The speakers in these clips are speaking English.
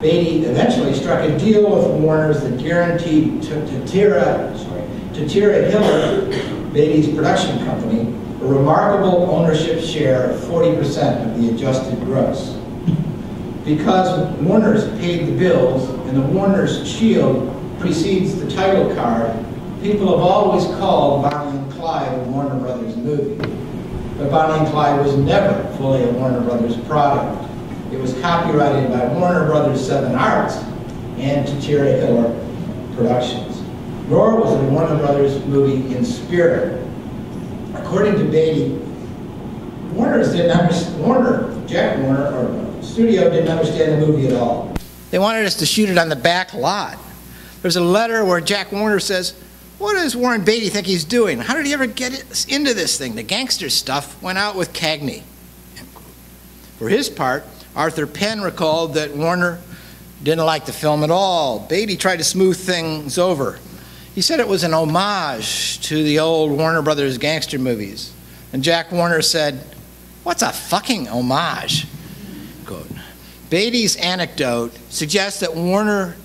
Beatty eventually struck a deal with Warner's that guaranteed Titira Hiller, Beatty's production company, a remarkable ownership share of 40% of the adjusted gross. Because Warner's paid the bills and the Warner's shield precedes the title card, people have always called Bonnie and Clyde a Warner Brothers movie. But Bonnie and Clyde was never fully a Warner Brothers product. It was copyrighted by Warner Brothers 7 Arts and Titira Hiller Productions. Nor was it a Warner Brothers movie in spirit. According to Beatty, Jack Warner, or studio didn't understand the movie at all. They wanted us to shoot it on the back lot. There's a letter where Jack Warner says, "What does Warren Beatty think he's doing? How did he ever get into this thing? The gangster stuff went out with Cagney." For his part, Arthur Penn recalled that Warner didn't like the film at all. Beatty tried to smooth things over. He said it was an homage to the old Warner Brothers gangster movies. And Jack Warner said, "What's a fucking homage?" Quote. Beatty's anecdote suggests that Warner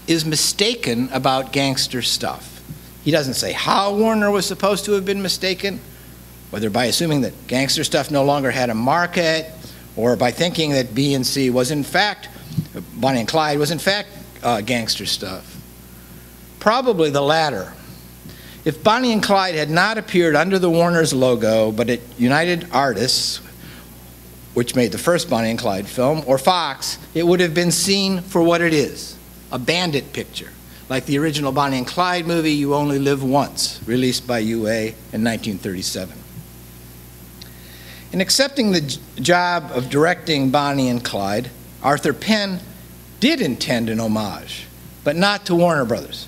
is mistaken about gangster stuff. He doesn't say how Warner was supposed to have been mistaken, whether by assuming that gangster stuff no longer had a market, or by thinking that B&C was in fact, Bonnie and Clyde was in fact gangster stuff. Probably the latter. If Bonnie and Clyde had not appeared under the Warner's logo, but at United Artists, which made the first Bonnie and Clyde film, or Fox, it would have been seen for what it is, a bandit picture, like the original Bonnie and Clyde movie, You Only Live Once, released by UA in 1937. In accepting the job of directing Bonnie and Clyde, Arthur Penn did intend an homage, but not to Warner Brothers.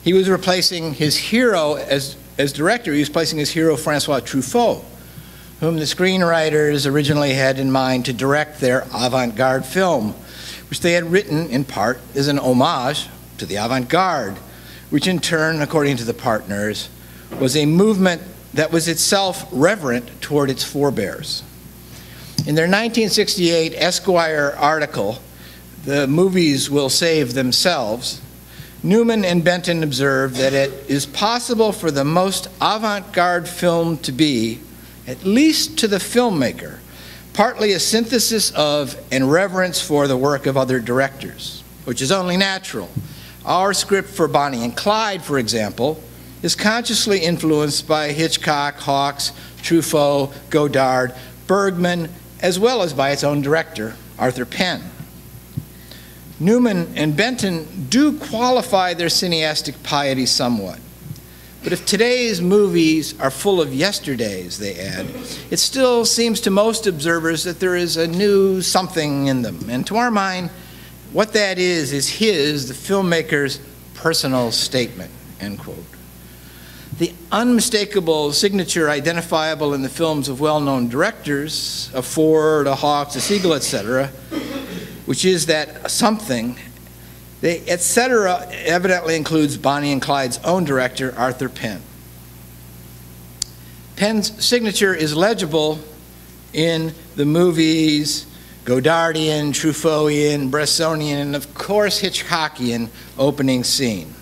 He was replacing his hero, as director, he was placing his hero Francois Truffaut, whom the screenwriters originally had in mind to direct their avant-garde film, which they had written in part as an homage to the avant-garde, which in turn, according to the partners, was a movement that was itself reverent toward its forebears. In their 1968 Esquire article, "The Movies Will Save Themselves," Newman and Benton observed that it is possible for the most avant-garde film to be, at least to the filmmaker, partly a synthesis of and reverence for the work of other directors, which is only natural. Our script for Bonnie and Clyde, for example, is consciously influenced by Hitchcock, Hawks, Truffaut, Godard, Bergman, as well as by its own director, Arthur Penn. Newman and Benton do qualify their cineastic piety somewhat. But if today's movies are full of yesterdays, they add, it still seems to most observers that there is a new something in them. And to our mind, what that is his, the filmmaker's, personal statement, end quote. The unmistakable signature identifiable in the films of well-known directors, of Ford, of Hawks, of Siegel, etc., which is that something, the etc. evidently includes Bonnie and Clyde's own director, Arthur Penn. Penn's signature is legible in the movies Godardian, Truffautian, Bressonian, and of course Hitchcockian opening scene,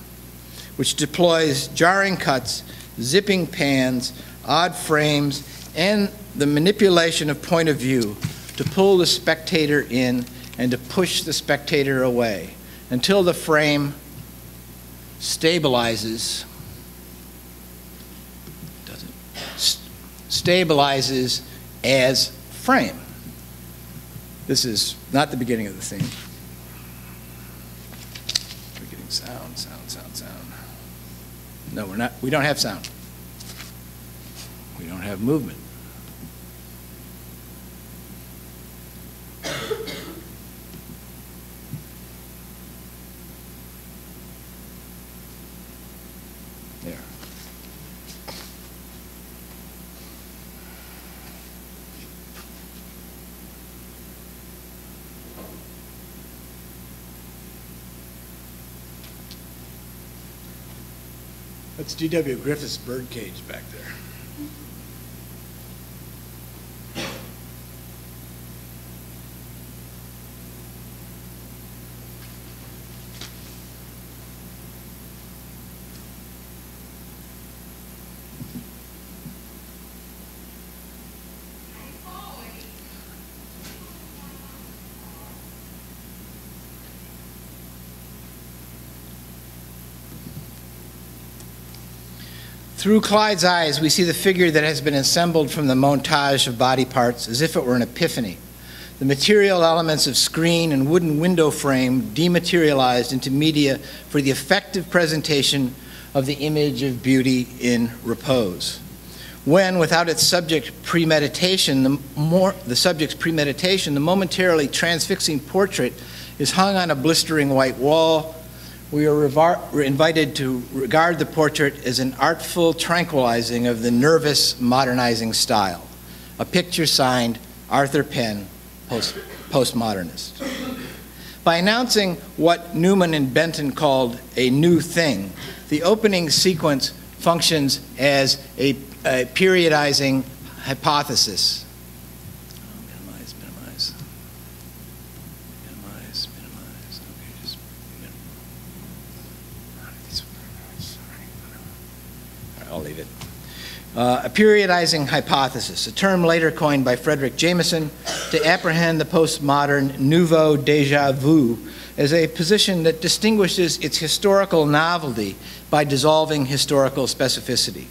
which deploys jarring cuts, zipping pans, odd frames, and the manipulation of point of view to pull the spectator in and to push the spectator away until the frame stabilizes, stabilizes as frame. This is not the beginning of the theme. We're getting sound, sound, sound, sound. No, we're not. We don't have sound. We don't have movement. There. That's D.W. Griffith's birdcage back there. Through Clyde's eyes, we see the figure that has been assembled from the montage of body parts as if it were an epiphany. The material elements of screen and wooden window frame dematerialized into media for the effective presentation of the image of beauty in repose. When, without its subject's premeditation, the momentarily transfixing portrait is hung on a blistering white wall, we are invited to regard the portrait as an artful tranquilizing of the nervous modernizing style. A picture signed Arthur Penn, postmodernist. By announcing what Newman and Benton called a new thing, the opening sequence functions as a periodizing hypothesis. I'll leave it. A periodizing hypothesis, a term later coined by Frederick Jameson to apprehend the postmodern nouveau déjà vu as a position that distinguishes its historical novelty by dissolving historical specificity.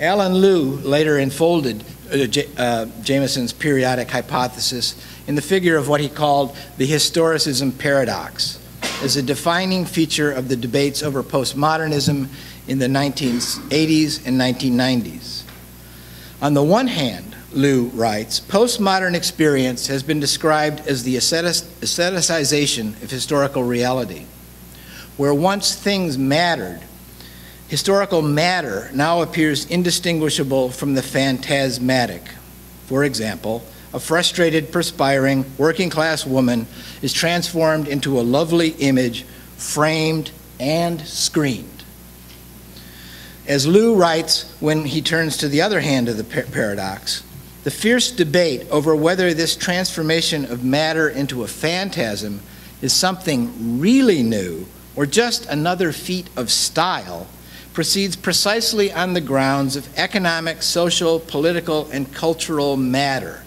Alan Lew later enfolded Jameson's periodic hypothesis in the figure of what he called the historicism paradox as a defining feature of the debates over postmodernism in the 1980s and 1990s. On the one hand, Lew writes, postmodern experience has been described as the aestheticization of historical reality. Where once things mattered, historical matter now appears indistinguishable from the phantasmatic. For example, a frustrated, perspiring, working-class woman is transformed into a lovely image, framed and screened. As Lew writes when he turns to the other hand of the paradox, the fierce debate over whether this transformation of matter into a phantasm is something really new or just another feat of style proceeds precisely on the grounds of economic, social, political, and cultural matter.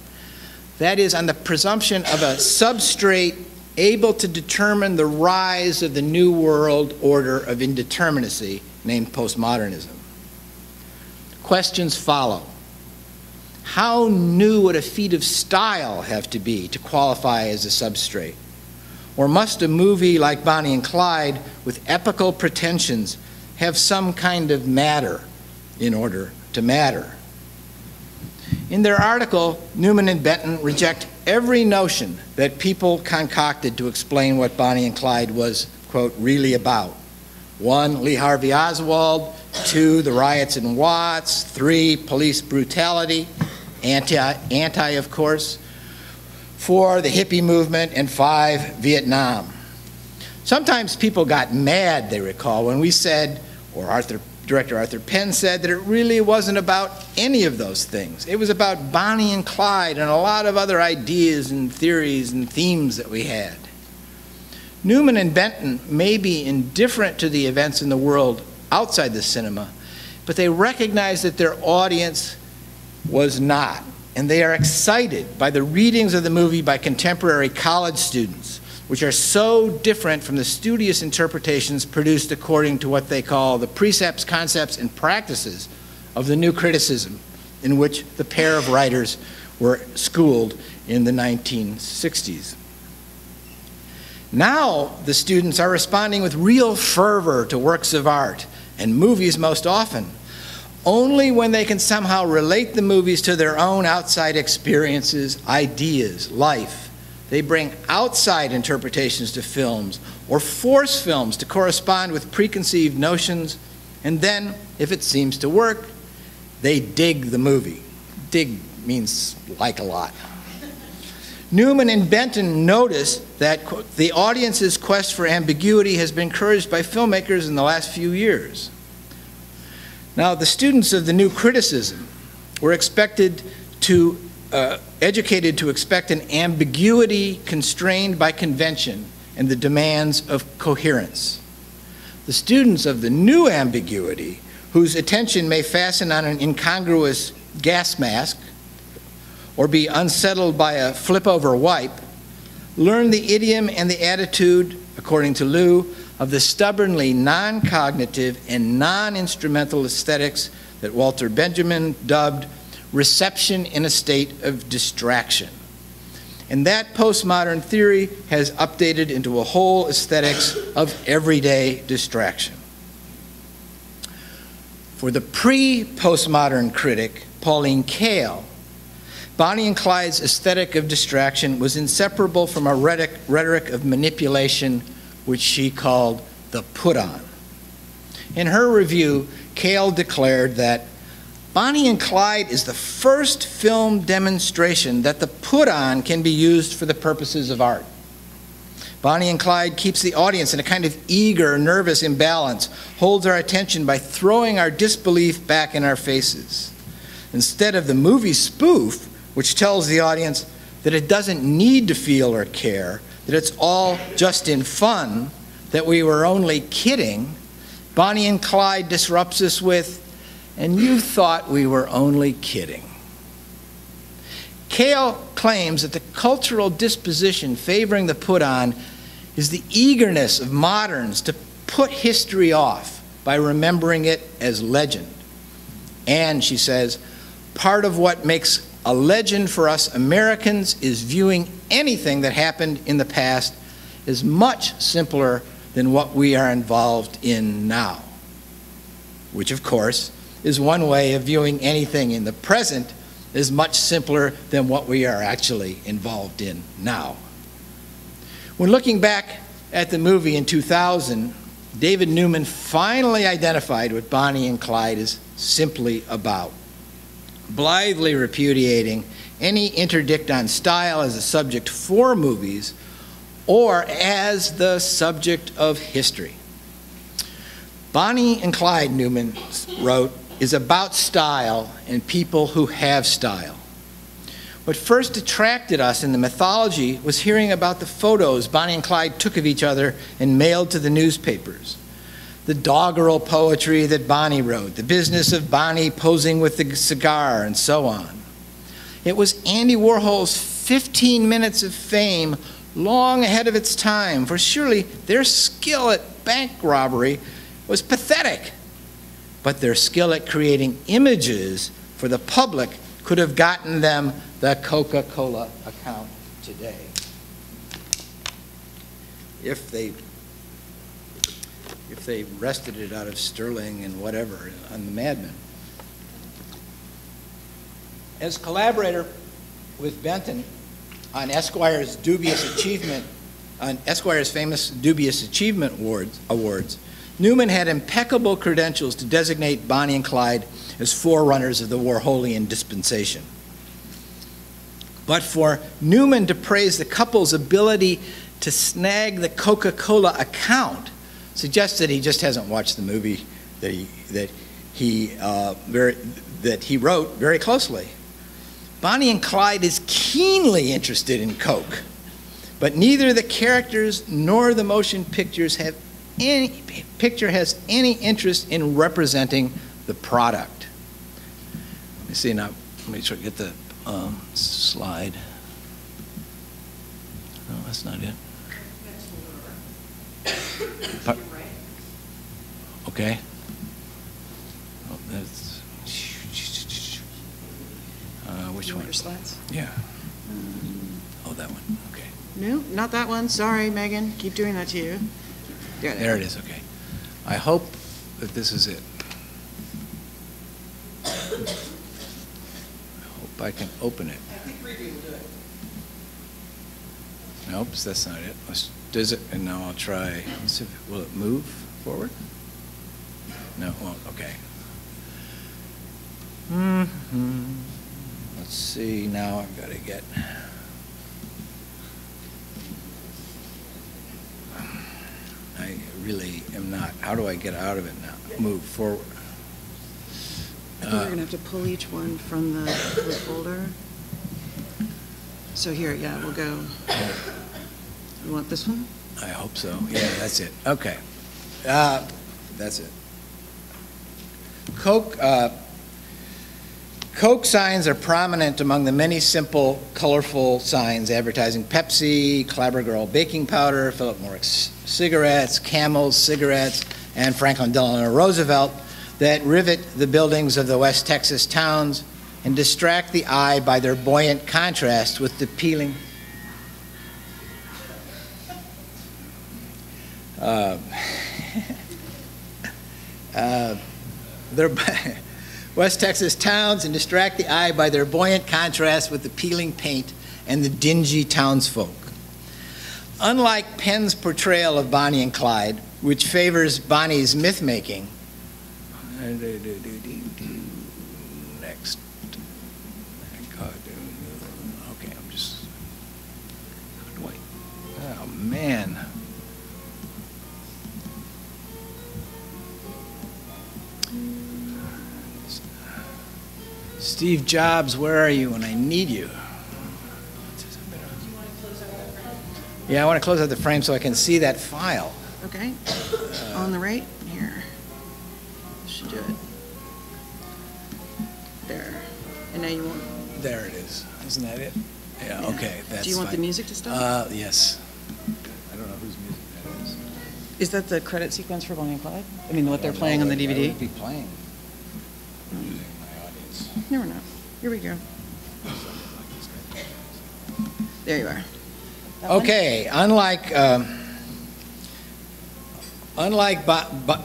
That is, on the presumption of a substrate able to determine the rise of the new world order of indeterminacy named postmodernism. Questions follow. How new would a feat of style have to be to qualify as a substrate? Or must a movie like Bonnie and Clyde with epical pretensions have some kind of matter in order to matter? In their article, Newman and Benton reject every notion that people concocted to explain what Bonnie and Clyde was, quote, really about. 1, Lee Harvey Oswald. 2, the riots in Watts. 3, police brutality, anti, of course. 4, the hippie movement. And 5, Vietnam. Sometimes people got mad, they recall, when we said, or Director Arthur Penn said, that it really wasn't about any of those things. It was about Bonnie and Clyde and a lot of other ideas and theories and themes that we had. Newman and Benton may be indifferent to the events in the world outside the cinema, but they recognize that their audience was not. And they are excited by the readings of the movie by contemporary college students, which are so different from the studious interpretations produced according to what they call the precepts, concepts, and practices of the new criticism in which the pair of writers were schooled in the 1960s. Now, the students are responding with real fervor to works of art, and movies most often, only when they can somehow relate the movies to their own outside experiences, ideas, life. They bring outside interpretations to films, or force films to correspond with preconceived notions, and then, if it seems to work, they dig the movie. Dig means like a lot. Newman and Benton notice that, quote, the audience's quest for ambiguity has been encouraged by filmmakers in the last few years. Now, the students of the new criticism were educated to expect an ambiguity constrained by convention and the demands of coherence. The students of the new ambiguity, whose attention may fasten on an incongruous gas mask, or be unsettled by a flip-over wipe, learn the idiom and the attitude, according to Lew, of the stubbornly non-cognitive and non-instrumental aesthetics that Walter Benjamin dubbed reception in a state of distraction. And that postmodern theory has updated into a whole aesthetics of everyday distraction. For the pre-postmodern critic, Pauline Kael, Bonnie and Clyde's aesthetic of distraction was inseparable from a rhetoric of manipulation, which she called the put-on. In her review, Kael declared that Bonnie and Clyde is the first film demonstration that the put-on can be used for the purposes of art. Bonnie and Clyde keeps the audience in a kind of eager, nervous imbalance, holds our attention by throwing our disbelief back in our faces. Instead of the movie spoof, which tells the audience that it doesn't need to feel or care, that it's all just in fun, that we were only kidding, Bonnie and Clyde disrupts us with, "And you thought we were only kidding." Kael claims that the cultural disposition favoring the put-on is the eagerness of moderns to put history off by remembering it as legend. And, she says, part of what makes a legend for us Americans is viewing anything that happened in the past as much simpler than what we are involved in now. Which, of course, is one way of viewing anything in the present is much simpler than what we are actually involved in now. When looking back at the movie in 2000, David Newman finally identified what Bonnie and Clyde is simply about, blithely repudiating any interdict on style as a subject for movies or as the subject of history. Bonnie and Clyde, Newman wrote, is about style and people who have style. What first attracted us in the mythology was hearing about the photos Bonnie and Clyde took of each other and mailed to the newspapers. The doggerel poetry that Bonnie wrote, the business of Bonnie posing with the cigar, and so on. It was Andy Warhol's 15 minutes of fame long ahead of its time, for surely their skill at bank robbery was pathetic. But their skill at creating images for the public could have gotten them the Coca-Cola account today. If they wrested it out of Sterling and whatever on the Mad Men. As collaborator with Benton on Esquire's famous Dubious Achievement Awards, Newman had impeccable credentials to designate Bonnie and Clyde as forerunners of the Warholian dispensation. But for Newman to praise the couple's ability to snag the Coca-Cola account suggests that he just hasn't watched the movie that he wrote very closely. Bonnie and Clyde is keenly interested in Coke, but neither the characters nor the motion picture has any interest in representing the product. Let me see now. Let me try to get the slide. No, that's not it. Okay. Oh, that's. Which one? Slides? Yeah. Oh, that one. Okay. No, not that one. Sorry, Megan. Keep doing that to you. There it is. Okay. I hope that this is it. I hope I can open it. I think preview will do it. Nope, that's not it. Does it? And now I'll try. Let's see if, will it move forward? No, it won't. Okay. Let's see. Now I've got to get. I really am not. How do I get out of it now? Move forward. I think we're going to have to pull each one from the folder. So here, yeah, we'll go. You want this one? I hope so. Yeah, that's it. Okay. That's it. Coke signs are prominent among the many simple, colorful signs advertising Pepsi, Clabber Girl baking powder, Philip Morris cigarettes, Camels cigarettes, and Franklin Delano Roosevelt that rivet the buildings of the West Texas towns and distract the eye by their buoyant contrast with the appealing West Texas towns and distract the eye by their buoyant contrast with the peeling paint and the dingy townsfolk. Unlike Penn's portrayal of Bonnie and Clyde, which favors Bonnie's myth-making, next, okay, I'm just, oh man. Steve Jobs, where are you when I need you? Yeah, I want to close out the frame so I can see that file. Okay. On the right? Here. Should do it. There. And now you want... There it is. Isn't that it? Yeah, okay. That's Do you want fine. the music to stop? Yes. I don't know whose music that is. Is that the credit sequence for Bonnie and Clyde? I mean, what they're playing on the DVD? They would be playing. Using my audience. Never know. Here we go. There you are. Okay, unlike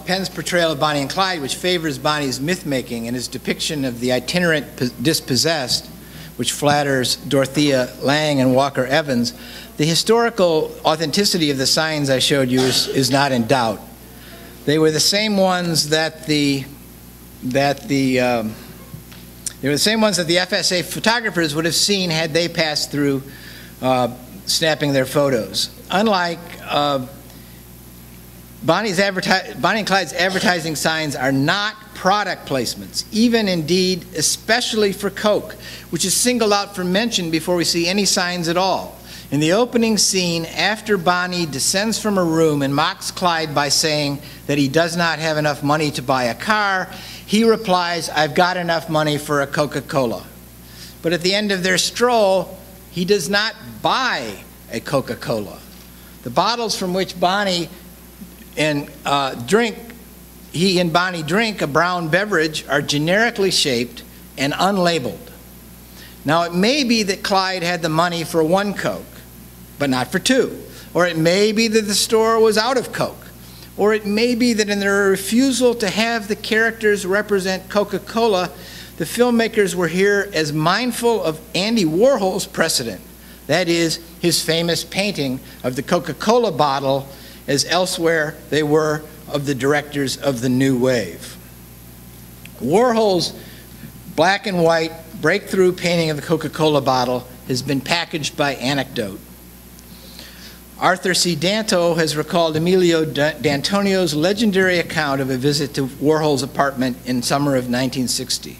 Penn's portrayal of Bonnie and Clyde, which favors Bonnie's myth-making and his depiction of the itinerant dispossessed, which flatters Dorothea Lange and Walker Evans, the historical authenticity of the signs I showed you is not in doubt. They were the same ones that the FSA photographers would have seen had they passed through snapping their photos. Unlike Bonnie and Clyde's advertising signs are not product placements, even indeed especially for Coke, which is singled out for mention before we see any signs at all. In the opening scene, after Bonnie descends from her room and mocks Clyde by saying that he does not have enough money to buy a car, he replies, "I've got enough money for a Coca-Cola." But at the end of their stroll, he does not buy a Coca-Cola. The bottles from which Bonnie and he and Bonnie drink a brown beverage are generically shaped and unlabeled. Now, it may be that Clyde had the money for one Coke, but not for two. Or it may be that the store was out of Coke. Or it may be that in their refusal to have the characters represent Coca-Cola, the filmmakers were here as mindful of Andy Warhol's precedent, that is, his famous painting of the Coca-Cola bottle, as elsewhere they were of the directors of the New Wave. Warhol's black and white breakthrough painting of the Coca-Cola bottle has been packaged by anecdote. Arthur C. Danto has recalled Emilio D'Antonio's legendary account of a visit to Warhol's apartment in summer of 1960.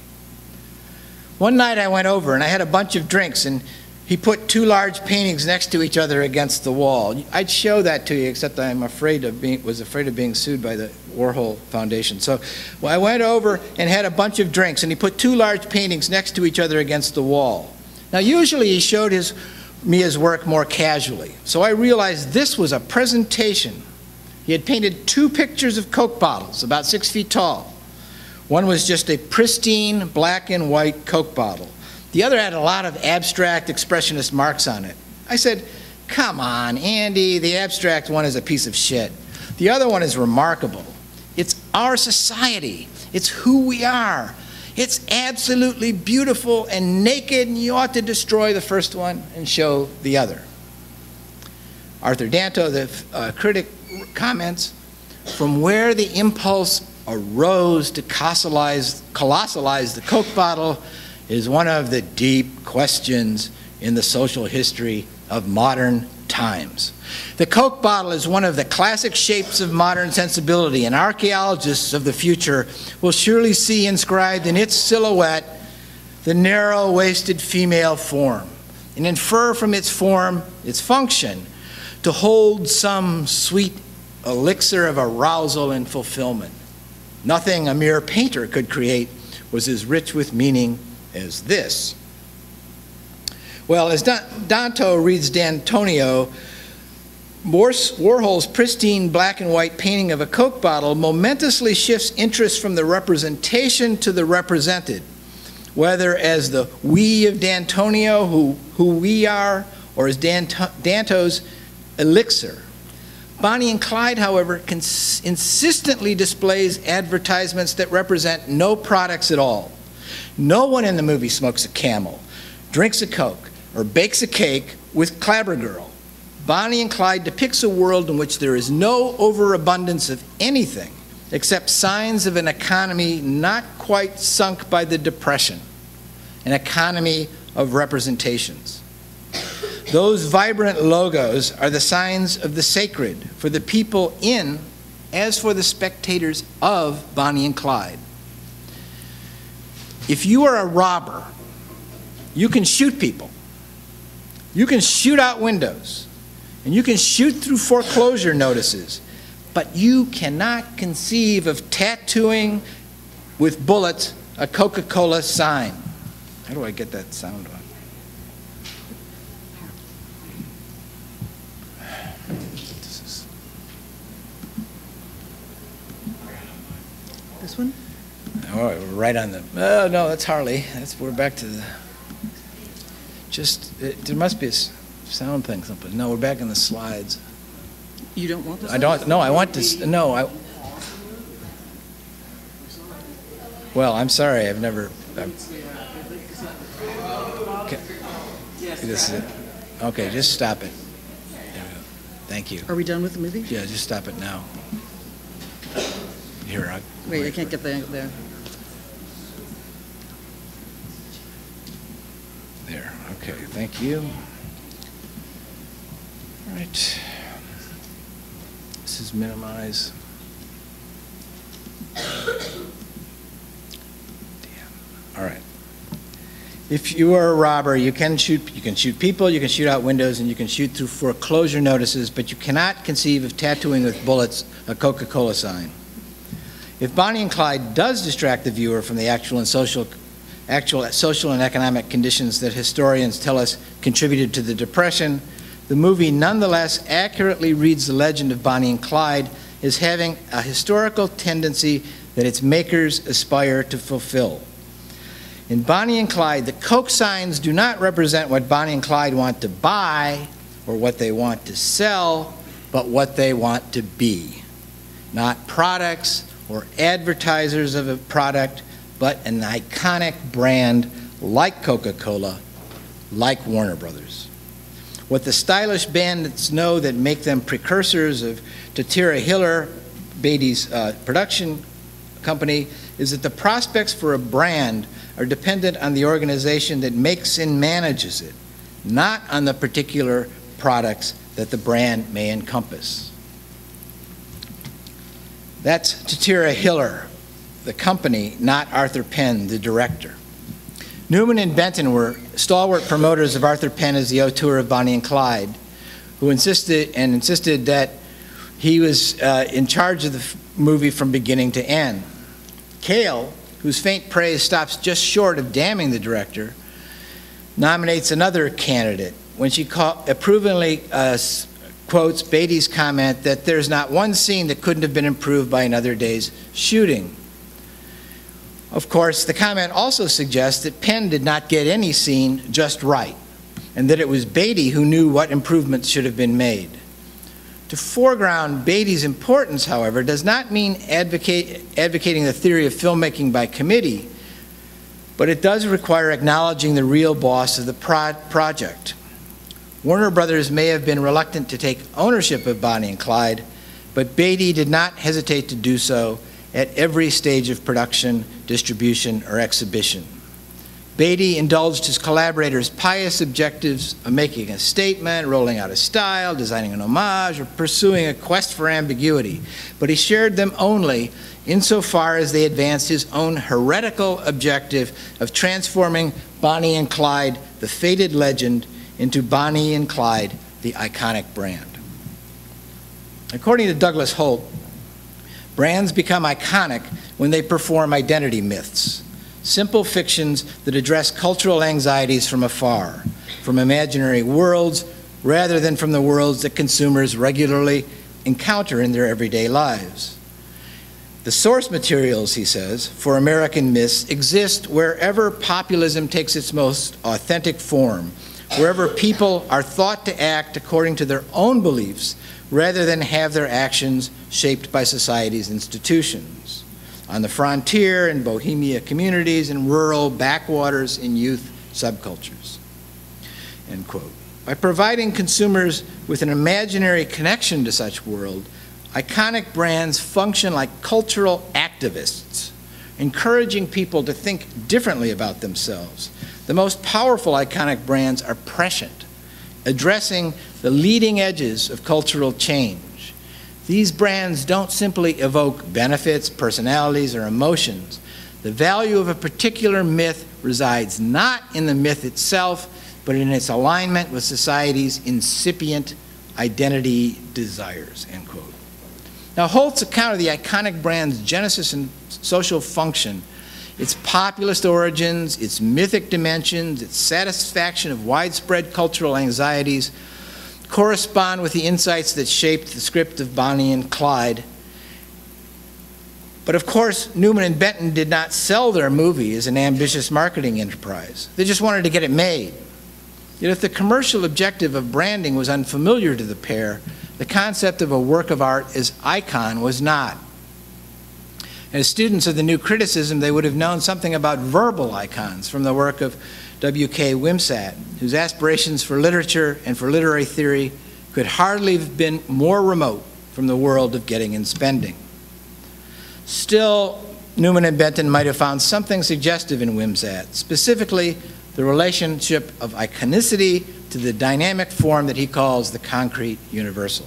One night I went over and I had a bunch of drinks, and he put two large paintings next to each other against the wall. I'd show that to you, except I'm was afraid of being sued by the Warhol Foundation. So I went over and had a bunch of drinks, and he put two large paintings next to each other against the wall. Now, usually he showed me his work more casually, so I realized this was a presentation. He had painted two pictures of Coke bottles, about 6 feet tall. One was just a pristine black and white Coke bottle. The other had a lot of abstract expressionist marks on it. I said, "Come on, Andy, the abstract one is a piece of shit. The other one is remarkable. It's our society. It's who we are. It's absolutely beautiful and naked, and you ought to destroy the first one and show the other." Arthur Danto, the critic, comments, "From where the impulse arose to colossalize the Coke bottle is one of the deep questions in the social history of modern times. The Coke bottle is one of the classic shapes of modern sensibility, and archaeologists of the future will surely see inscribed in its silhouette the narrow-waisted female form, and infer from its form, its function, to hold some sweet elixir of arousal and fulfillment. Nothing a mere painter could create was as rich with meaning as this. Well, as Danto reads D'Antonio, Warhol's pristine black and white painting of a Coke bottle momentously shifts interest from the representation to the represented, whether as the we of D'Antonio, who we are, or as Danto's elixir. Bonnie and Clyde, however, insistently displays advertisements that represent no products at all. No one in the movie smokes a Camel, drinks a Coke, or bakes a cake with Clabber Girl. Bonnie and Clyde depicts a world in which there is no overabundance of anything except signs of an economy not quite sunk by the Depression, an economy of representations. Those vibrant logos are the signs of the sacred for the people in, as for the spectators of, Bonnie and Clyde. If you are a robber, you can shoot people. You can shoot out windows. And you can shoot through foreclosure notices, but you cannot conceive of tattooing with bullets a Coca-Cola sign. How do I get that sound on? This one? Oh, we're right on the. Oh no, that's Harley. We're back to the. There must be a sound thing, something. No, we're back in the slides. You don't want this? I don't. No, I want to. No, I. Well, I'm sorry. I've never. Okay. This is it. Okay, just stop it. There we go. Thank you. Are we done with the movie? Yeah, just stop it now. Here, wait, I can't get there. There. Okay. Thank you. All right. This is minimize. Damn. All right. If you are a robber, you can shoot people, you can shoot out windows, and you can shoot through foreclosure notices, but you cannot conceive of tattooing with bullets a Coca-Cola sign. If Bonnie and Clyde does distract the viewer from the actual social and economic conditions that historians tell us contributed to the Depression, the movie nonetheless accurately reads the legend of Bonnie and Clyde as having a historical tendency that its makers aspire to fulfill. In Bonnie and Clyde, the Coke signs do not represent what Bonnie and Clyde want to buy or what they want to sell, but what they want to be. Not products or advertisers of a product, but an iconic brand like Coca-Cola, like Warner Brothers. What the stylish bandits know that make them precursors of Tatiana Hiller, Beatty's production company, is that the prospects for a brand are dependent on the organization that makes and manages it, not on the particular products that the brand may encompass. That's Tatiana Hiller, the company, not Arthur Penn, the director. Newman and Benton were stalwart promoters of Arthur Penn as the auteur of Bonnie and Clyde, who insisted that he was in charge of the movie from beginning to end. Cale, whose faint praise stops just short of damning the director, nominates another candidate when she approvingly quotes Beatty's comment that there's not one scene that couldn't have been improved by another day's shooting. Of course, the comment also suggests that Penn did not get any scene just right, and that it was Beatty who knew what improvements should have been made. To foreground Beatty's importance, however, does not mean advocating the theory of filmmaking by committee, but it does require acknowledging the real boss of the project. Warner Brothers may have been reluctant to take ownership of Bonnie and Clyde, but Beatty did not hesitate to do so at every stage of production, distribution, or exhibition. Beatty indulged his collaborators' pious objectives of making a statement, rolling out a style, designing an homage, or pursuing a quest for ambiguity, but he shared them only insofar as they advanced his own heretical objective of transforming Bonnie and Clyde, the fated legend, into Bonnie and Clyde, the iconic brand. According to Douglas Holt, brands become iconic when they perform identity myths. simple fictions that address cultural anxieties from afar, from imaginary worlds rather than from the worlds that consumers regularly encounter in their everyday lives. The source materials, he says, for American myths exist wherever populism takes its most authentic form, wherever people are thought to act according to their own beliefs rather than have their actions shaped by society's institutions. On the frontier, in Bohemia communities, in rural backwaters, in youth subcultures. End quote. By providing consumers with an imaginary connection to such world, iconic brands function like cultural activists, encouraging people to think differently about themselves. The most powerful iconic brands are prescient, addressing the leading edges of cultural change. These brands don't simply evoke benefits, personalities, or emotions. The value of a particular myth resides not in the myth itself, but in its alignment with society's incipient identity desires, end quote. Now, Holt's account of the iconic brand's genesis and social function, its populist origins, its mythic dimensions, its satisfaction of widespread cultural anxieties, correspond with the insights that shaped the script of Bonnie and Clyde. But of course, Newman and Benton did not sell their movie as an ambitious marketing enterprise. They just wanted to get it made. Yet if the commercial objective of branding was unfamiliar to the pair, the concept of a work of art as icon was not. As students of the new criticism, they would have known something about verbal icons from the work of W.K. Wimsatt, whose aspirations for literature and for literary theory could hardly have been more remote from the world of getting and spending. Still, Newman and Benton might have found something suggestive in Wimsatt, specifically the relationship of iconicity to the dynamic form that he calls the concrete universal.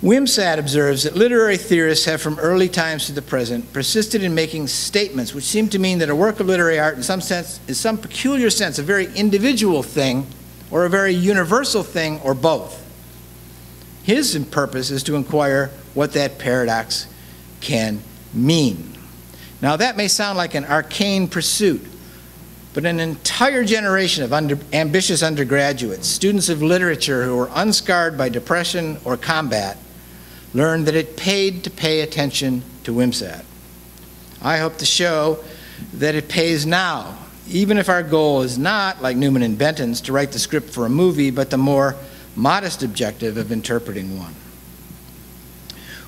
Wimsatt observes that literary theorists have from early times to the present persisted in making statements which seem to mean that a work of literary art in some sense is some peculiar sense a very individual thing or a very universal thing or both. His purpose is to inquire what that paradox can mean. Now that may sound like an arcane pursuit, but an entire generation of ambitious undergraduates, students of literature who were unscarred by depression or combat, learned that it paid to pay attention to Wimsatt. I hope to show that it pays now, even if our goal is not, like Newman and Benton's, to write the script for a movie, but the more modest objective of interpreting one.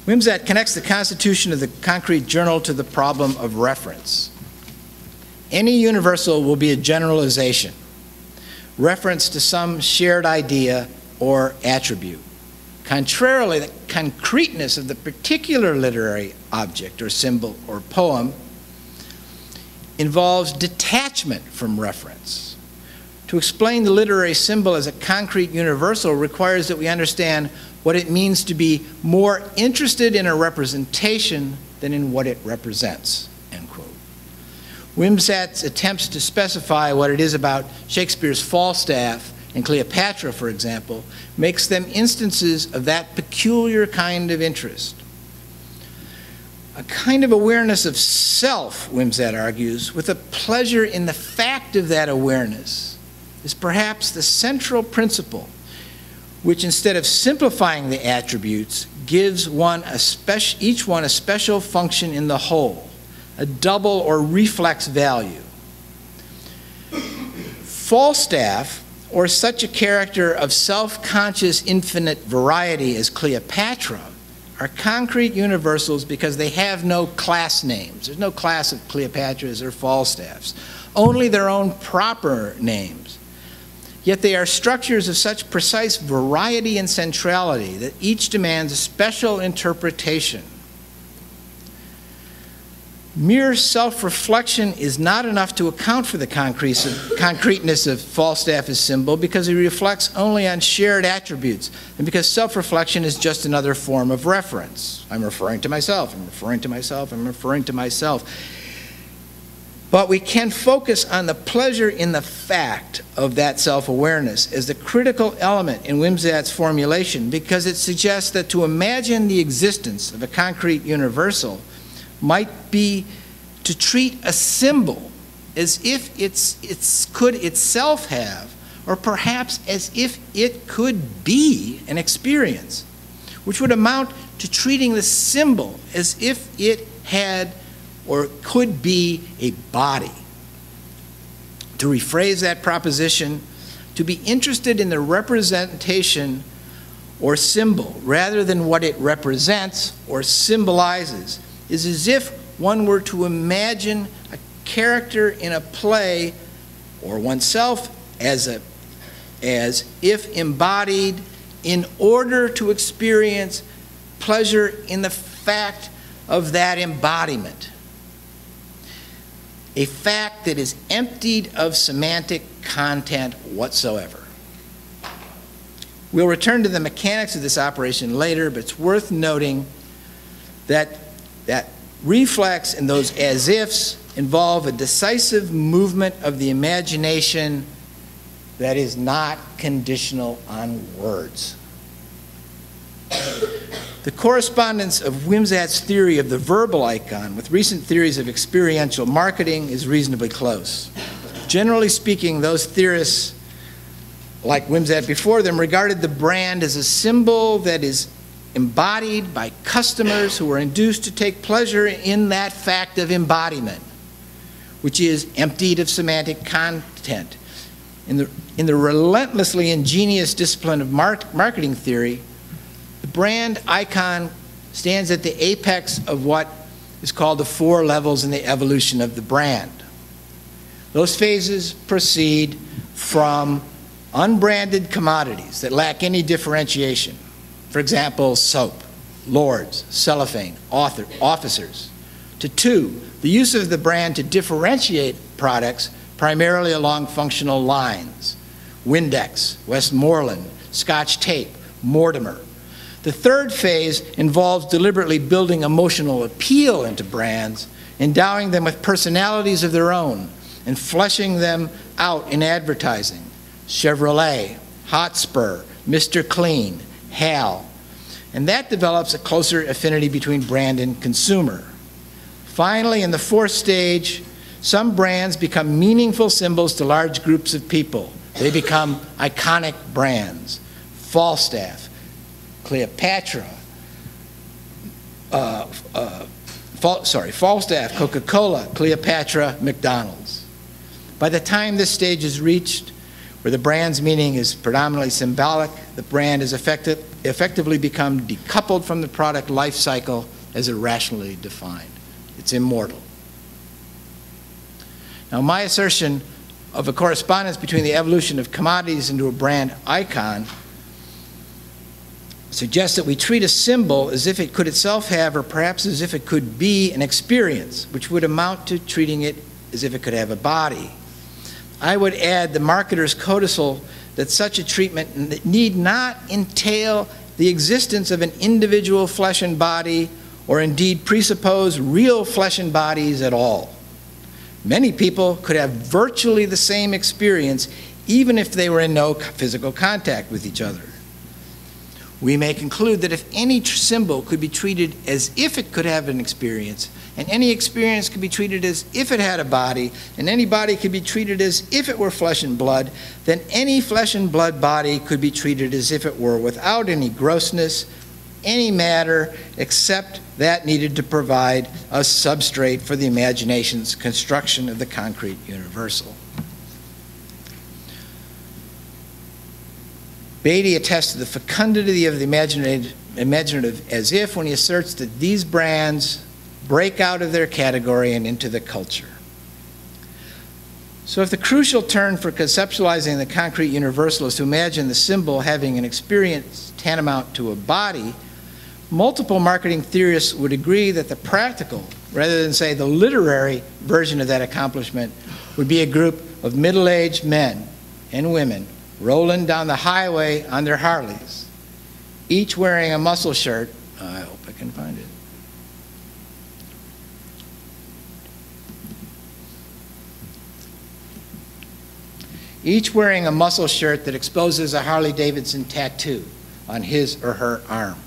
Wimsatt connects the constitution of the concrete journal to the problem of reference. Any universal will be a generalization, reference to some shared idea or attribute. Contrarily, the concreteness of the particular literary object or symbol or poem involves detachment from reference. To explain the literary symbol as a concrete universal requires that we understand what it means to be more interested in a representation than in what it represents, end quote. Wimsatt's attempts to specify what it is about Shakespeare's Falstaff and Cleopatra, for example, makes them instances of that peculiar kind of interest. A kind of awareness of self, Wimsatt argues, with a pleasure in the fact of that awareness, is perhaps the central principle which, instead of simplifying the attributes, gives each one a special function in the whole, a double or reflex value. Falstaff, or such a character of self-conscious infinite variety as Cleopatra, are concrete universals because they have no class names. There's no class of Cleopatras or Falstaffs, only their own proper names. Yet they are structures of such precise variety and centrality that each demands a special interpretation. Mere self-reflection is not enough to account for the concreteness of Falstaff as symbol because he reflects only on shared attributes and because self-reflection is just another form of reference. I'm referring to myself, I'm referring to myself, I'm referring to myself. But we can focus on the pleasure in the fact of that self-awareness as the critical element in Wimsatt's formulation because it suggests that to imagine the existence of a concrete universal might be to treat a symbol as if it could itself have, or perhaps as if it could be an experience, which would amount to treating the symbol as if it had or could be a body. To rephrase that proposition, to be interested in the representation or symbol rather than what it represents or symbolizes is as if one were to imagine a character in a play or oneself as if embodied in order to experience pleasure in the fact of that embodiment. A fact that is emptied of semantic content whatsoever. We'll return to the mechanics of this operation later, but it's worth noting that that reflex and those as-ifs involve a decisive movement of the imagination that is not conditional on words. The correspondence of Wimsatt's theory of the verbal icon with recent theories of experiential marketing is reasonably close. Generally speaking, those theorists, like Wimsatt before them, regarded the brand as a symbol that is embodied by customers who are induced to take pleasure in that fact of embodiment, which is emptied of semantic content. In the relentlessly ingenious discipline of marketing theory, the brand icon stands at the apex of what is called the 4 levels in the evolution of the brand. Those phases proceed from unbranded commodities that lack any differentiation. For example, soap, lords, cellophane, officers. To 2, the use of the brand to differentiate products primarily along functional lines. Windex, Westmoreland, Scotch tape, Mortimer. The 3rd phase involves deliberately building emotional appeal into brands, endowing them with personalities of their own, and fleshing them out in advertising. Chevrolet, Hotspur, Mr. Clean, Hal. And that develops a closer affinity between brand and consumer. Finally, in the 4th stage, some brands become meaningful symbols to large groups of people. They become iconic brands. Falstaff, Cleopatra, Falstaff, Coca-Cola, Cleopatra, McDonald's. By the time this stage is reached, where the brand's meaning is predominantly symbolic, the brand has effectively become decoupled from the product life cycle as irrationally defined. It's immortal. Now, my assertion of a correspondence between the evolution of commodities into a brand icon suggests that we treat a symbol as if it could itself have, or perhaps as if it could be, an experience, which would amount to treating it as if it could have a body. I would add the marketer's codicil that such a treatment need not entail the existence of an individual flesh and body, or indeed presuppose real flesh and bodies at all. Many people could have virtually the same experience even if they were in no physical contact with each other. We may conclude that if any symbol could be treated as if it could have an experience, and any experience could be treated as if it had a body, and any body could be treated as if it were flesh and blood, then any flesh and blood body could be treated as if it were without any grossness, any matter, except that needed to provide a substrate for the imagination's construction of the concrete universal. Beatty attests to the fecundity of the imaginative as if when he asserts that these brands break out of their category and into the culture. So if the crucial turn for conceptualizing the concrete universal is to imagine the symbol having an experience tantamount to a body, multiple marketing theorists would agree that the practical, rather than say the literary version of that accomplishment, would be a group of middle-aged men and women rolling down the highway on their Harleys, each wearing a muscle shirt. I hope I can find it. Each wearing a muscle shirt that exposes a Harley-Davidson tattoo on his or her arm.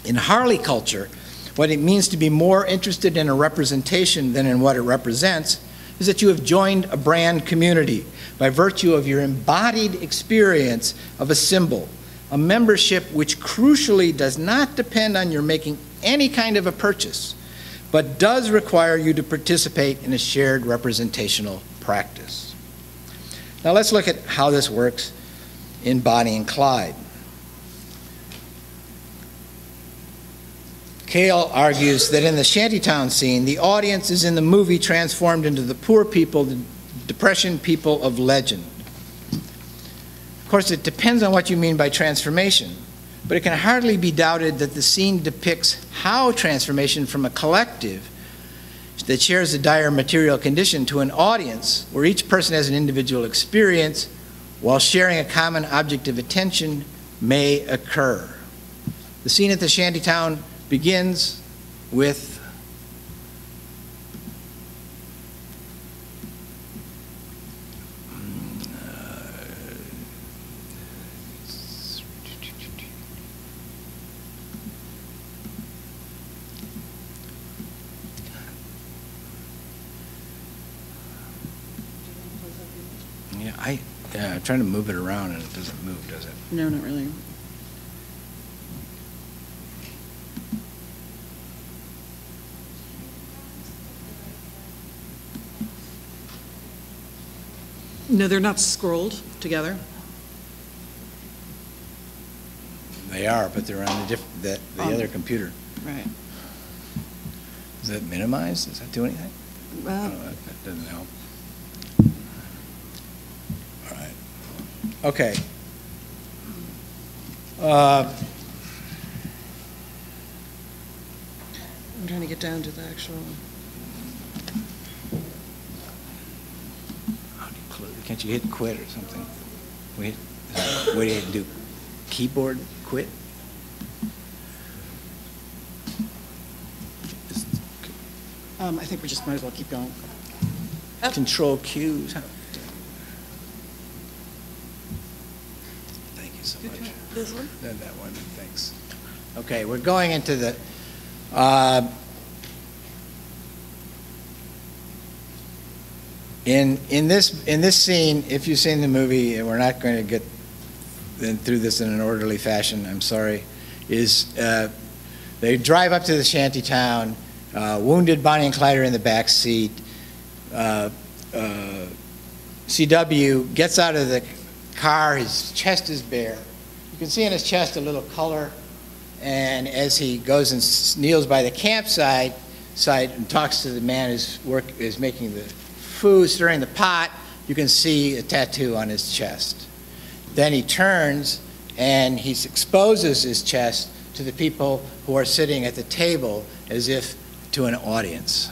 In Harley culture, what it means to be more interested in a representation than in what it represents, is that you have joined a brand community by virtue of your embodied experience of a symbol, a membership which crucially does not depend on your making any kind of a purchase, but does require you to participate in a shared representational practice. Now let's look at how this works in Bonnie and Clyde. Cale argues that in the shantytown scene, the audience is in the movie transformed into the poor people, the depression people of legend. Of course, it depends on what you mean by transformation, but it can hardly be doubted that the scene depicts how transformation from a collective that shares a dire material condition to an audience where each person has an individual experience while sharing a common object of attention may occur. The scene at the shantytown begins with I'm trying to move it around and it doesn't move, does it? No, not really. No, they're not scrolled together. They are, but they're on the other computer. Right. Is that minimized? Does that do anything? Well, no, that doesn't help. All right. Okay. I'm trying to get down to the actual. Can't you hit quit or something? What do you do? Keyboard quit? I think we just might as well keep going. Control Q. Thank you so much. This one? That one, thanks. Okay, we're going into the In this scene, if you've seen the movie, and we're not going to get through this in an orderly fashion, I'm sorry, is they drive up to the shanty town, wounded Bonnie and Clyde are in the back seat. CW gets out of the car, his chest is bare. You can see in his chest a little color, and as he goes and kneels by the campsite and talks to the man who's making the food, stirring the pot, you can see a tattoo on his chest. Then he turns and he exposes his chest to the people who are sitting at the table as if to an audience.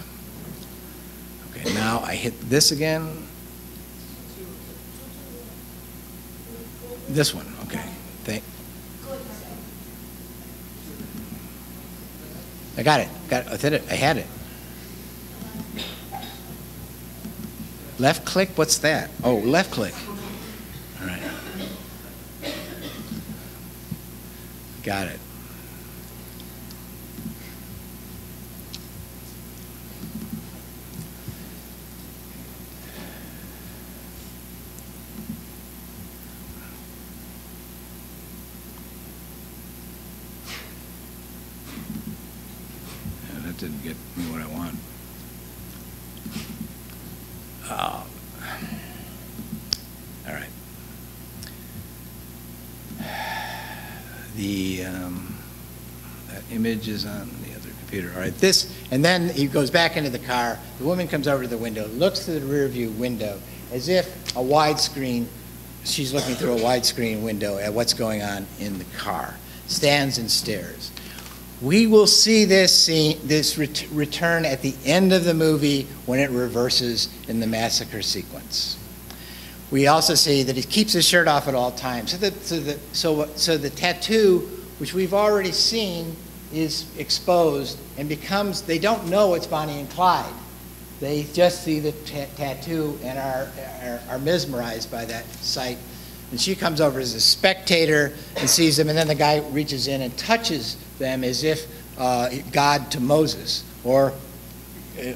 Okay, now I hit this again. This one, okay. I got it. I did it. I had it. Left click, what's that? Oh, left click. All right. Got it. Yeah, that didn't get me what I want. All right. That image is on the other computer. All right, and then he goes back into the car. The woman comes over to the window, looks through the rear view window as if a widescreen, she's looking through a widescreen window at what's going on in the car, stands and stares. We will see this return at the end of the movie when it reverses in the massacre sequence. We also see that he keeps his shirt off at all times. So the tattoo, which we've already seen, is exposed and becomes, they don't know it's Bonnie and Clyde. They just see the tattoo and are mesmerized by that sight. And she comes over as a spectator and sees them, and then the guy reaches in and touches them as if God to Moses, or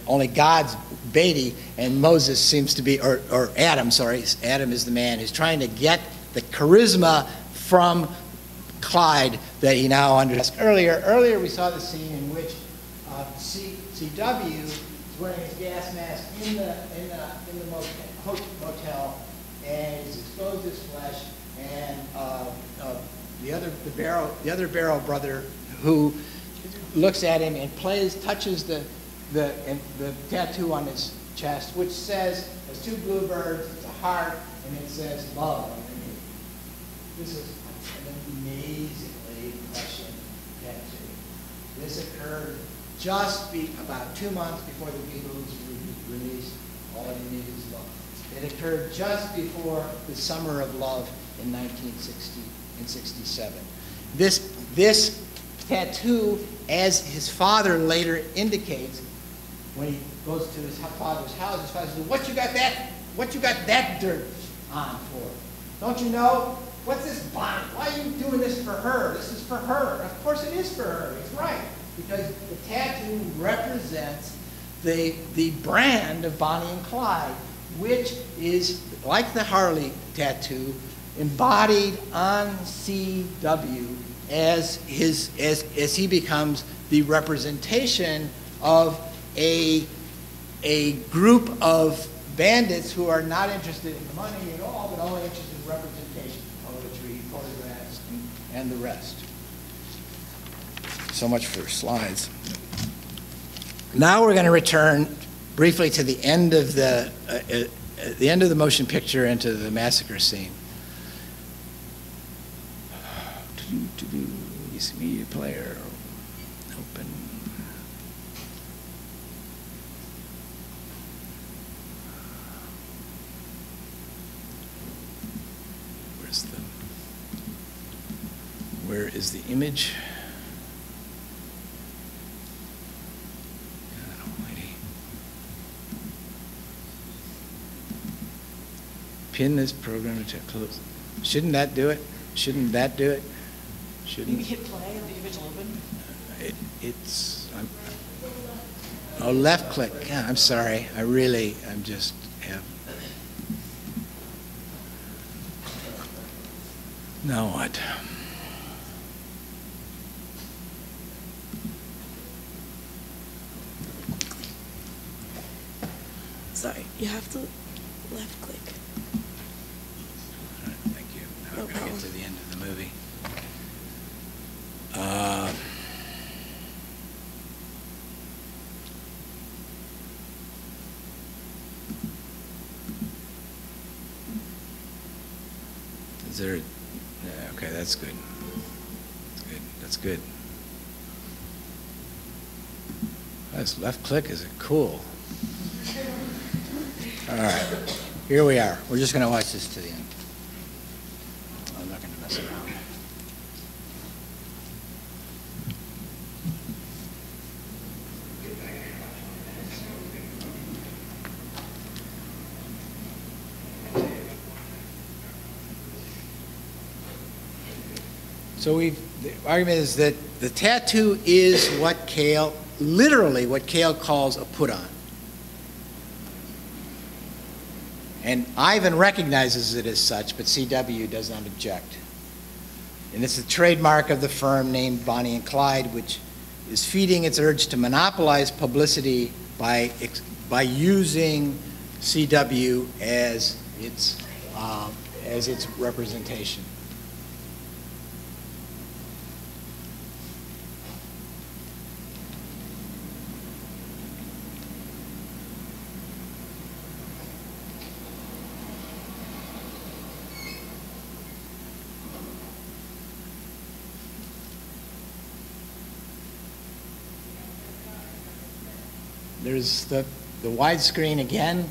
only God's Beatty, and Moses seems to be, or Adam, sorry, Adam is the man who's trying to get the charisma from Clyde that he now understands. Earlier we saw the scene in which CW is wearing his gas mask in the motel, and he's exposed his flesh, and the other Barrow brother who looks at him and touches the tattoo on his chest, which says, there's two bluebirds, it's a heart, and it says love underneath. This is an amazingly prescient tattoo. This occurred just about 2 months before the Beatles released All You Need Is Love. It occurred just before the Summer of Love in 1967. This tattoo, as his father later indicates, when he goes to his father's house, his father says, what you got that dirt on for? Don't you know? What's this bonnet? Why are you doing this for her? This is for her. Of course it is for her. He's right. Because the tattoo represents the brand of Bonnie and Clyde, which is, like the Harley tattoo, embodied on CW as he becomes the representation of a group of bandits who are not interested in money at all, but only interested in representation, poetry, photographs, and the rest. So much for slides. Now we're going to return briefly to the end of the motion picture and to the massacre scene. Media player, open. Where is the image? God almighty. Pin this program to close. Shouldn't that do it? Shouldn't that do it? Shouldn't you hit play and the image will open? Oh, left click. Yeah, I'm sorry. I'm just have. Now what? Sorry, you have to left click. All right, thank you. Now we're going to get to the end of the movie. Is there? Yeah, okay, that's good. That's good. That's good. This left click is cool. All right, here we are. We're just going to watch this to the end. I'm not going to mess around. So the argument is that the tattoo is what literally what Cale calls a put-on. And Ivan recognizes it as such, but CW does not object. And it's a trademark of the firm named Bonnie and Clyde, which is feeding its urge to monopolize publicity by using CW as its representation. There's the widescreen again.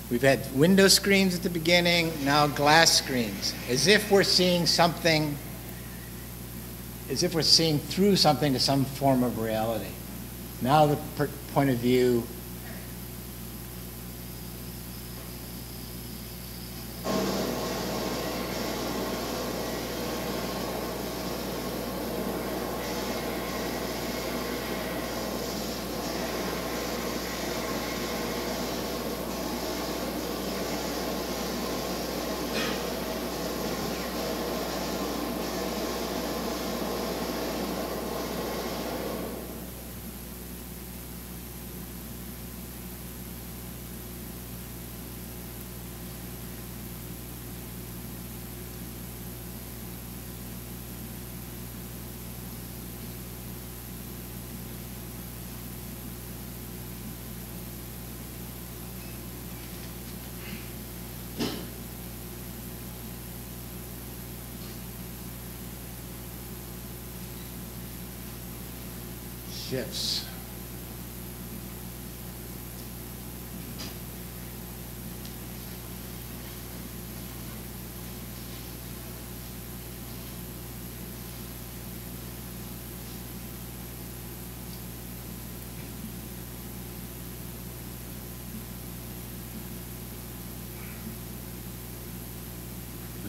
We've had window screens at the beginning, now glass screens, as if we're seeing something, as if we're seeing through something to some form of reality. Now the point of view shifts.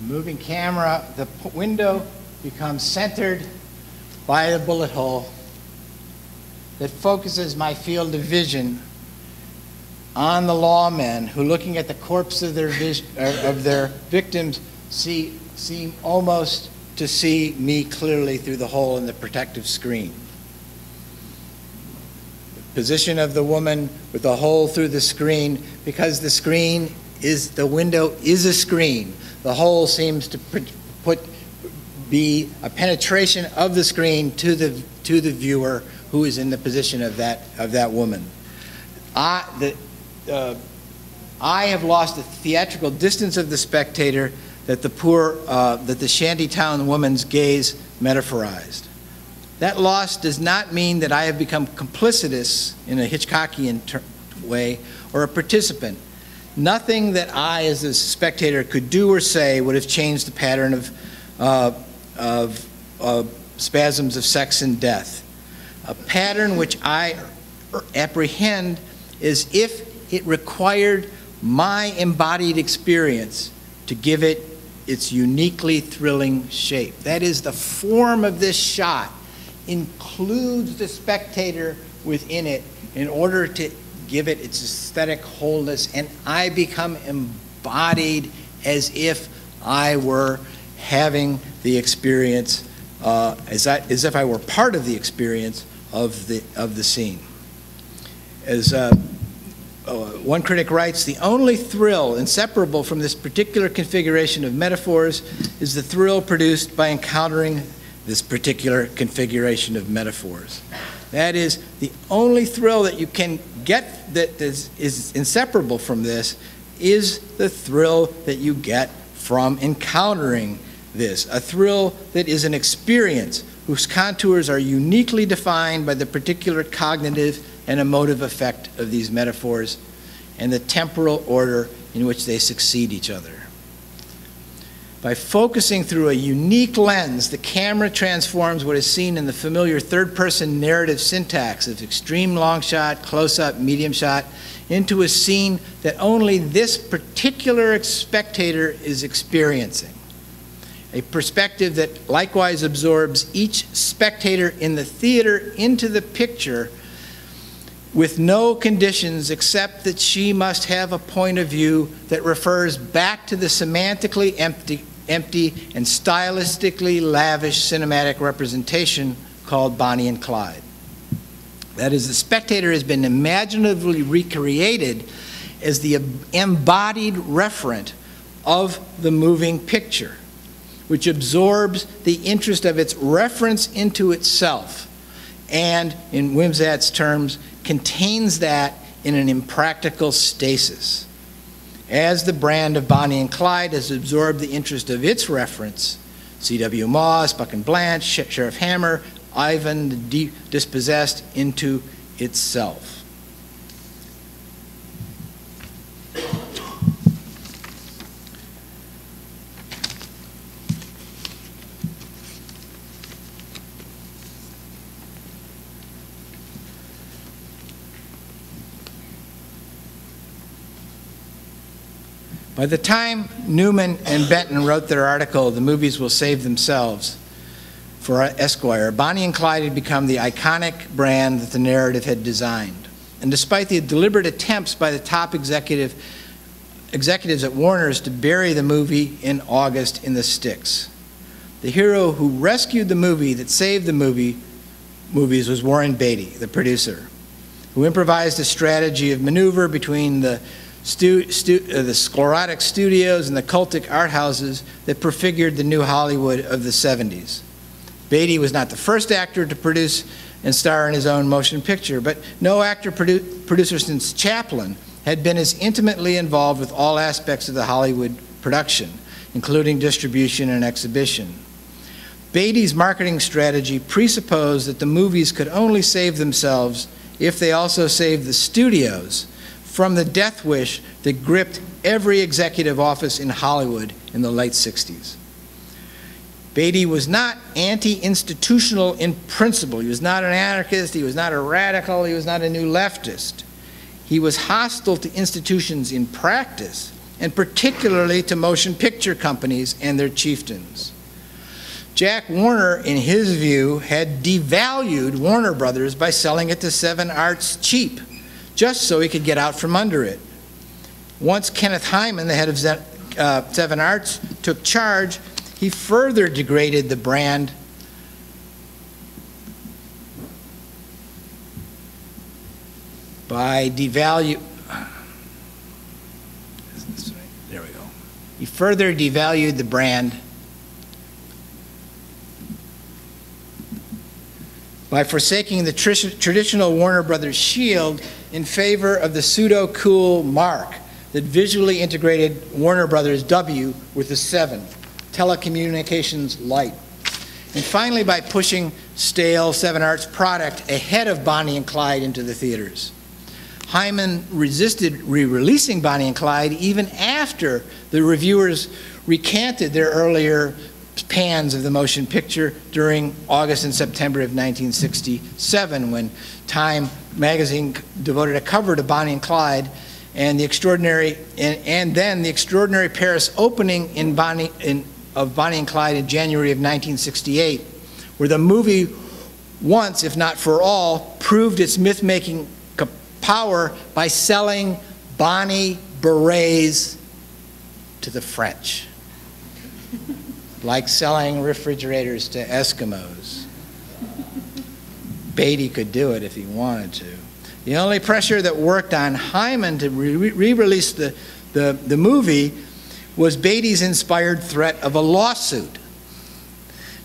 Moving camera, the window becomes centered by a bullet hole that focuses my field of vision on the lawmen who, looking at the corpse of their victims, seem almost to see me clearly through the hole in the protective screen. The position of the woman with the hole through the screen, because the window is a screen. The hole seems to be a penetration of the screen to the viewer who is in the position of that woman. I have lost the theatrical distance of the spectator that the shantytown woman's gaze metaphorized. That loss does not mean that I have become complicitous in a Hitchcockian way or a participant. Nothing that I, as a spectator, could do or say would have changed the pattern of spasms of sex and death. A pattern which I apprehend as if it required my embodied experience to give it its uniquely thrilling shape. That is, the form of this shot includes the spectator within it in order to give it its aesthetic wholeness, and I become embodied as if I were having the experience, as if I were part of the experience of the scene. As one critic writes, the only thrill inseparable from this particular configuration of metaphors is the thrill produced by encountering this particular configuration of metaphors. That is, the only thrill that you can get that is inseparable from this is the thrill that you get from encountering this, a thrill that is an experience whose contours are uniquely defined by the particular cognitive and emotive effect of these metaphors and the temporal order in which they succeed each other. By focusing through a unique lens, the camera transforms what is seen in the familiar third-person narrative syntax of extreme long shot, close-up, medium shot, into a scene that only this particular spectator is experiencing. A perspective that likewise absorbs each spectator in the theater into the picture with no conditions except that she must have a point of view that refers back to the semantically empty and stylistically lavish cinematic representation called Bonnie and Clyde. That is, the spectator has been imaginatively recreated as the embodied referent of the moving picture, which absorbs the interest of its reference into itself and, in Wimsatt's terms, contains that in an impractical stasis. As the brand of Bonnie and Clyde has absorbed the interest of its reference, C.W. Moss, Buck and Blanche, Sheriff Hammer, Ivan the Dispossessed, into itself. By the time Newman and Benton wrote their article, The Movies Will Save Themselves, for Esquire, Bonnie and Clyde had become the iconic brand that the narrative had designed. And despite the deliberate attempts by the top executives at Warner's to bury the movie in August in the sticks, the hero who rescued the movie that saved the movies was Warren Beatty, the producer, who improvised a strategy of maneuver between the sclerotic studios and the cultic art houses that prefigured the new Hollywood of the 70s. Beatty was not the first actor to produce and star in his own motion picture, but no actor-producer since Chaplin had been as intimately involved with all aspects of the Hollywood production, including distribution and exhibition. Beatty's marketing strategy presupposed that the movies could only save themselves if they also saved the studios from the death wish that gripped every executive office in Hollywood in the late 60s. Beatty was not anti-institutional in principle. He was not an anarchist, he was not a radical, he was not a new leftist. He was hostile to institutions in practice, and particularly to motion picture companies and their chieftains. Jack Warner, in his view, had devalued Warner Brothers by selling it to Seven Arts cheap, just so he could get out from under it. Once Kenneth Hyman, the head of Seven Arts, took charge, he further degraded the brand by He further devalued the brand by forsaking the traditional Warner Brothers shield in favor of the pseudo-cool mark that visually integrated Warner Brothers W with the 7, telecommunications light. And finally, by pushing stale Seven Arts product ahead of Bonnie and Clyde into the theaters. Hyman resisted re-releasing Bonnie and Clyde even after the reviewers recanted their earlier pans of the motion picture during August and September of 1967, when Time magazine devoted a cover to Bonnie and Clyde, and then the extraordinary Paris opening of Bonnie and Clyde in January of 1968, where the movie once, if not for all, proved its myth-making power by selling Bonnie berets to the French, like selling refrigerators to Eskimos. Beatty could do it if he wanted to. The only pressure that worked on Hyman to re-release the movie was Beatty's inspired threat of a lawsuit,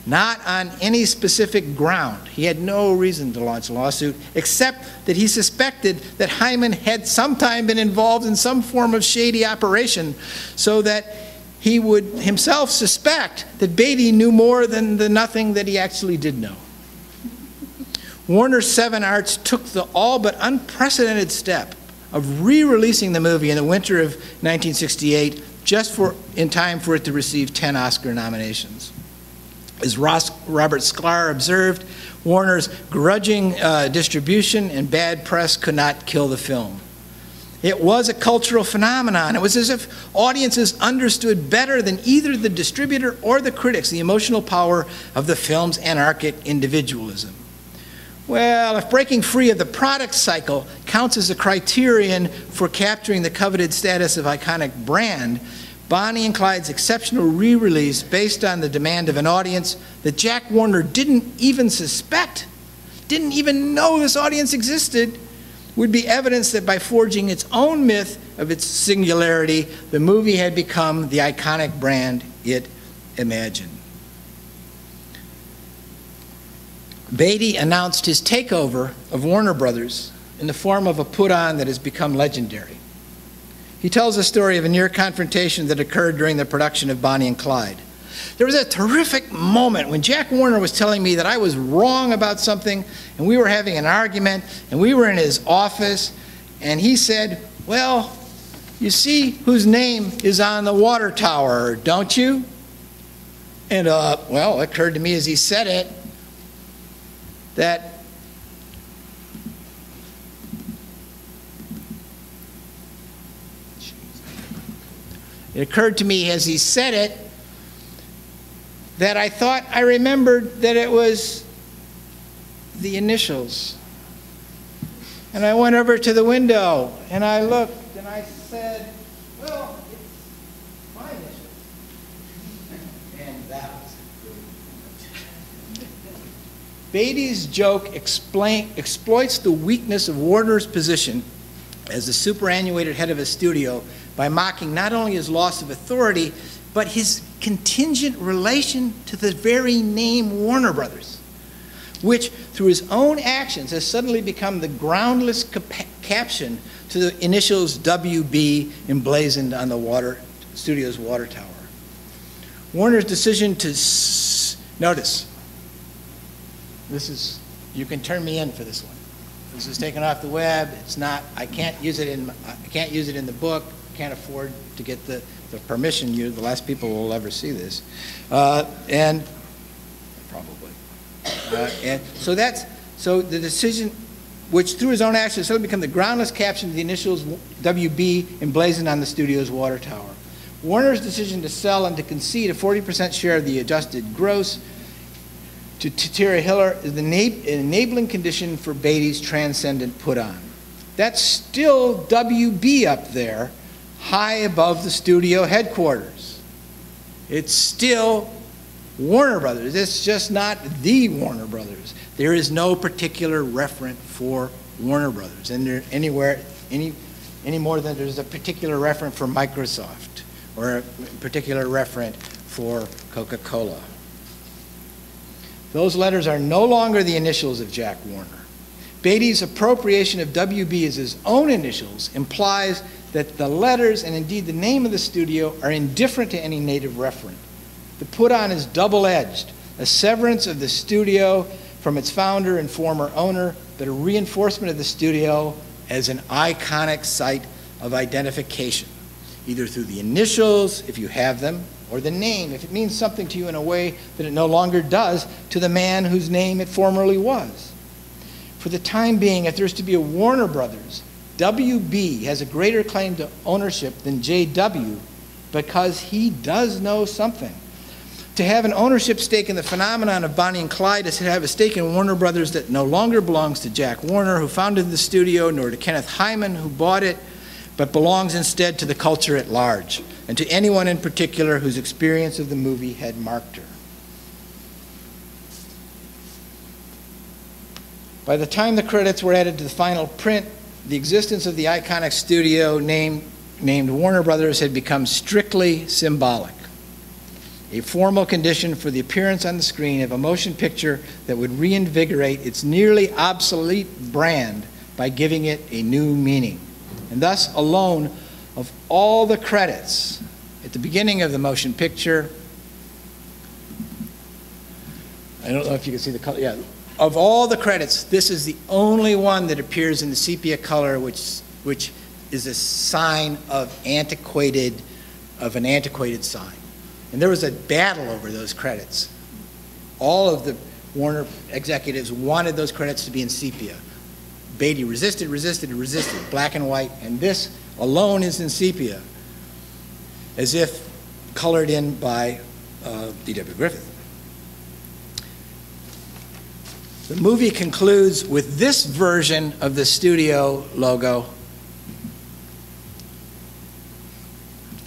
not on any specific ground. He had no reason to launch a lawsuit, except that he suspected that Hyman had sometime been involved in some form of shady operation, so that he would himself suspect that Beatty knew more than the nothing that he actually did know. Warner's Seven Arts took the all but unprecedented step of re-releasing the movie in the winter of 1968, just in time for it to receive 10 Oscar nominations. As Robert Sklar observed, Warner's grudging distribution and bad press could not kill the film. It was a cultural phenomenon. It was as if audiences understood better than either the distributor or the critics the emotional power of the film's anarchic individualism. Well, if breaking free of the product cycle counts as a criterion for capturing the coveted status of iconic brand, Bonnie and Clyde's exceptional re-release, based on the demand of an audience that Jack Warner didn't even suspect, didn't even know this audience existed, would be evidence that by forging its own myth of its singularity, the movie had become the iconic brand it imagined. Beatty announced his takeover of Warner Brothers in the form of a put-on that has become legendary. He tells a story of a near confrontation that occurred during the production of Bonnie and Clyde. There was a terrific moment when Jack Warner was telling me that I was wrong about something, and we were having an argument, and we were in his office, and he said, "Well, you see whose name is on the water tower, don't you?" And, well, it occurred to me as he said it that that I thought I remembered that it was the initials. And I went over to the window and I looked and I said, "Well, it's my initials." And that was good. Beatty's joke exploits the weakness of Warner's position as the superannuated head of a studio by mocking not only his loss of authority, but his contingent relation to the very name Warner Brothers, which through his own actions has suddenly become the groundless caption to the initials WB emblazoned on the studio's water tower. Warner's decision to Notice, this is, you can turn me in for this one. This is taken off the web. It's not, I can't use it in the book. Can't afford to get the permission. You're the last people who will ever see this. And probably. And so the decision, which through his own actions suddenly become the groundless caption of the initials WB emblazoned on the studio's water tower. Warner's decision to sell and to concede a 40% share of the adjusted gross to Tara Hiller is an enabling condition for Beatty's transcendent put-on. That's still WB up there, high above the studio headquarters. It's still Warner Brothers. It's just not the Warner Brothers. There is no particular referent for Warner Brothers, and there anywhere any more than there's a particular referent for Microsoft or a particular referent for Coca-Cola. Those letters are no longer the initials of Jack Warner. Beatty's appropriation of WB as his own initials implies that the letters and indeed the name of the studio are indifferent to any native referent. The put-on is double-edged, a severance of the studio from its founder and former owner, but a reinforcement of the studio as an iconic site of identification, either through the initials, if you have them, or the name, if it means something to you in a way that it no longer does to the man whose name it formerly was. For the time being, if there's to be a Warner Brothers, WB has a greater claim to ownership than JW because he does know something. To have an ownership stake in the phenomenon of Bonnie and Clyde is to have a stake in Warner Brothers that no longer belongs to Jack Warner, who founded the studio, nor to Kenneth Hyman, who bought it, but belongs instead to the culture at large, and to anyone in particular whose experience of the movie had marked her. By the time the credits were added to the final print, the existence of the iconic studio named Warner Brothers had become strictly symbolic, a formal condition for the appearance on the screen of a motion picture that would reinvigorate its nearly obsolete brand by giving it a new meaning. And thus alone, of all the credits at the beginning of the motion picture, I don't know if you can see the color, yeah. Of all the credits, this is the only one that appears in the sepia color, which is a sign of an antiquated sign. And there was a battle over those credits. All of the Warner executives wanted those credits to be in sepia. Beatty resisted, black and white, and this alone is in sepia, as if colored in by D.W. Griffith. The movie concludes with this version of the studio logo.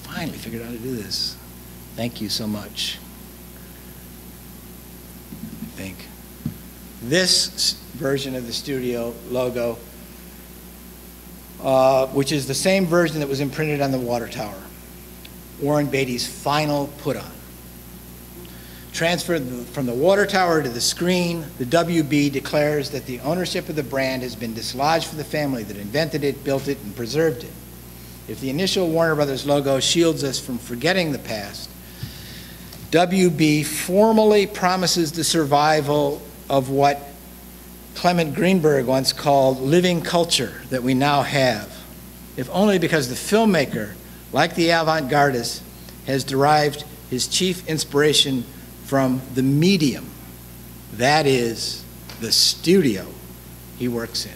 Finally figured out how to do this. Thank you so much. I think. This version of the studio logo, which is the same version that was imprinted on the water tower. Warren Beatty's final put-on. Transferred from the water tower to the screen, the WB declares that the ownership of the brand has been dislodged from the family that invented it, built it, and preserved it. If the initial Warner Brothers logo shields us from forgetting the past, WB formally promises the survival of what Clement Greenberg once called living culture that we now have, if only because the filmmaker, like the avant-gardist, has derived his chief inspiration from the medium, that is, the studio he works in.